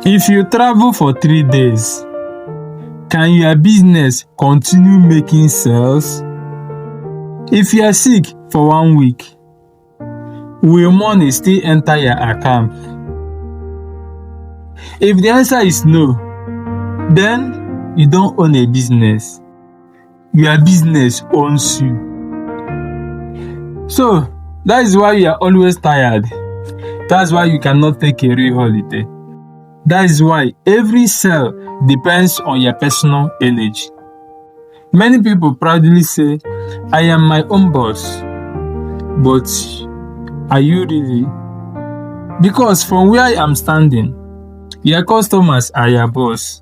If you travel for 3 days, can your business continue making sales? If you are sick for 1 week, will money still enter your account? If the answer is no, then you don't own a business. Your business owns you. So, that is why you are always tired. That's why you cannot take a real holiday. That is why every cell depends on your personal energy. Many people proudly say, I am my own boss. But are you really? Because from where I am standing, your customers are your boss.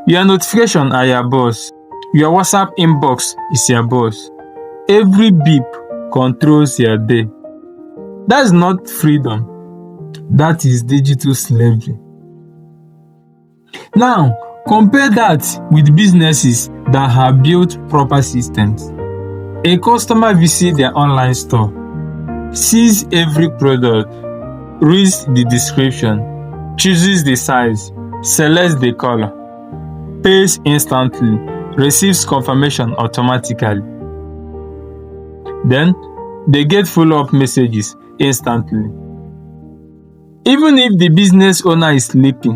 Your notification are your boss. Your WhatsApp inbox is your boss. Every beep controls your day. That's not freedom. That is digital slavery. Now, compare that with businesses that have built proper systems. A customer visits their online store, sees every product, reads the description, chooses the size, selects the color, pays instantly, receives confirmation automatically. Then, they get follow-up messages instantly. Even if the business owner is sleeping,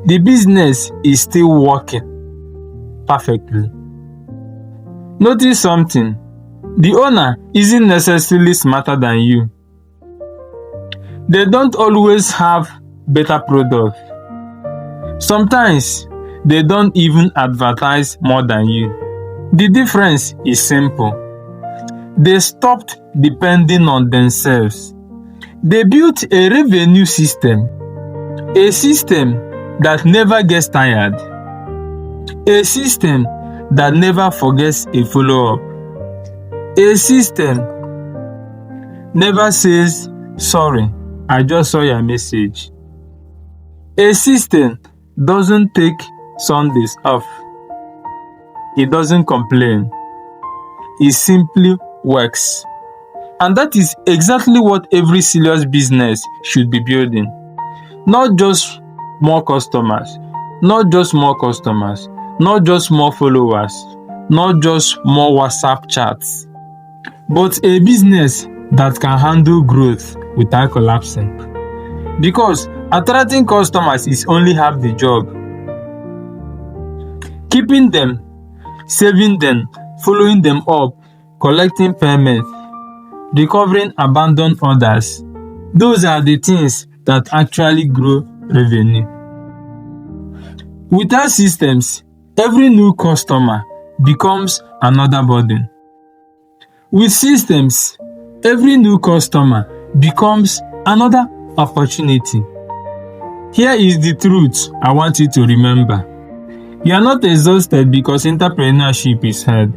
the business is still working perfectly. Notice something. The owner isn't necessarily smarter than you. They don't always have better products. Sometimes, they don't even advertise more than you. The difference is simple. They stopped depending on themselves. They built a revenue system, a system that never gets tired, a system that never forgets a follow-up, a system never says, sorry, I just saw your message. A system doesn't take Sundays off. It doesn't complain. It simply works. And that is exactly what every serious business should be building. Not just more customers, not just more customers, not just more followers, not just more WhatsApp chats, but a business that can handle growth without collapsing. Because attracting customers is only half the job. Keeping them, saving them, following them up, collecting payments, recovering abandoned orders, those are the things that actually grow revenue. Without systems, every new customer becomes another burden. With systems, every new customer becomes another opportunity. Here is the truth I want you to remember. You are not exhausted because entrepreneurship is hard.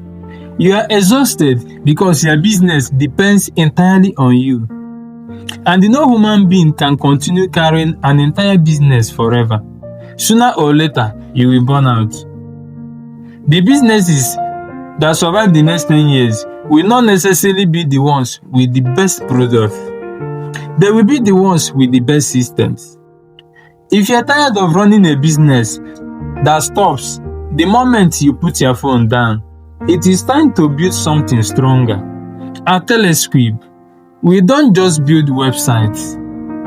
You are exhausted because your business depends entirely on you. And no human being can continue carrying an entire business forever. Sooner or later, you will burn out. The businesses that survive the next 10 years will not necessarily be the ones with the best products. They will be the ones with the best systems. If you are tired of running a business that stops the moment you put your phone down, it is time to build something stronger. At TELESQUIB, we don't just build websites.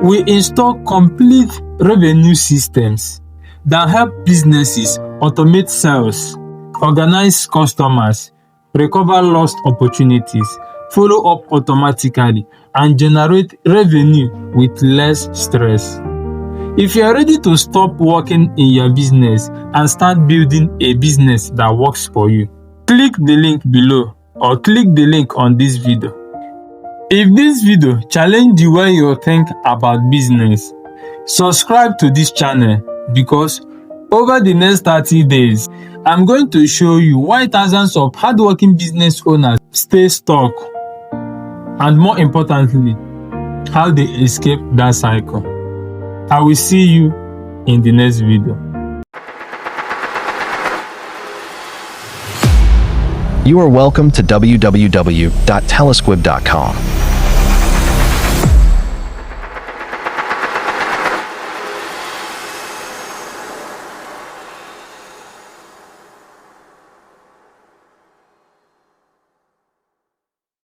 We install complete revenue systems that help businesses automate sales, organize customers, recover lost opportunities, follow up automatically, and generate revenue with less stress. If you are ready to stop working in your business and start building a business that works for you, click the link below or click the link on this video. If this video challenged the way you think about business, subscribe to this channel because over the next 30 days, I'm going to show you why thousands of hardworking business owners stay stuck, and more importantly, how they escape that cycle. I will see you in the next video. You are welcome to www.telesquib.com.